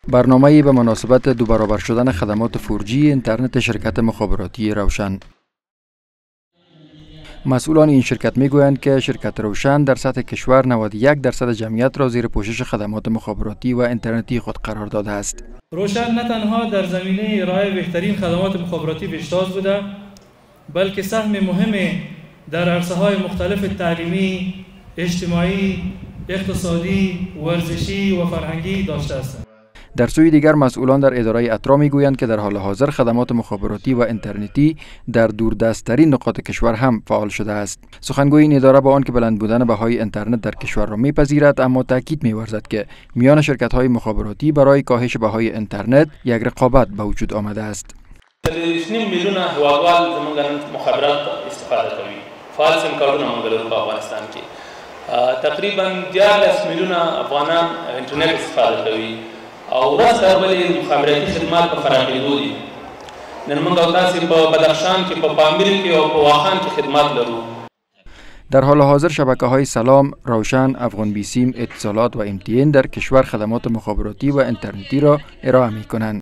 برنامه‌ای به مناسبت دو برابر شدن خدمات 4G اینترنت شرکت مخابراتی روشن. مسئولان این شرکت میگویند که شرکت روشن در سطح کشور 91% جمعیت را زیر پوشش خدمات مخابراتی و اینترنتی خود قرار داده است. روشن نه تنها در زمینه ارائه بهترین خدمات مخابراتی پیشتاز بوده، بلکه سهم مهمی در عرصه‌های مختلف تعلیمی، اجتماعی، اقتصادی، ورزشی و فرهنگی داشته است. در سوی دیگر مسئولان در اداره اترا میگویند که در حال حاضر خدمات مخابراتی و اینترنتی در دوردست‌ترین نقاط کشور هم فعال شده است. سخنگوی این اداره با آنکه بلند بودن بهای اینترنت در کشور را میپذیرد، اما تاکید می‌ورزد که میان شرکت‌های مخابراتی برای کاهش بهای اینترنت یک رقابت به وجود آمده است. 2.5 میلیون هوادوال زموږ مخابرات استفاده کوي. فعال سیم کارتونه موږ لرو په افغانستان کې. تقریبا 14 میلیون افغانان انټرنیټ استفاده کوي. او ورځ تر بلې مخابراتي خدمات په پراخېدو دي. نن موږ او تاسې په بدخشان کې، په پامیر کې او په واخان کې خدمات لرو. در حال حاضر شبکه‌های سلام، روشن، افغان بیسیم، اتصالات و MTN در کشور خدمات مخابراتی و اینترنتی را ارائه می‌کنند.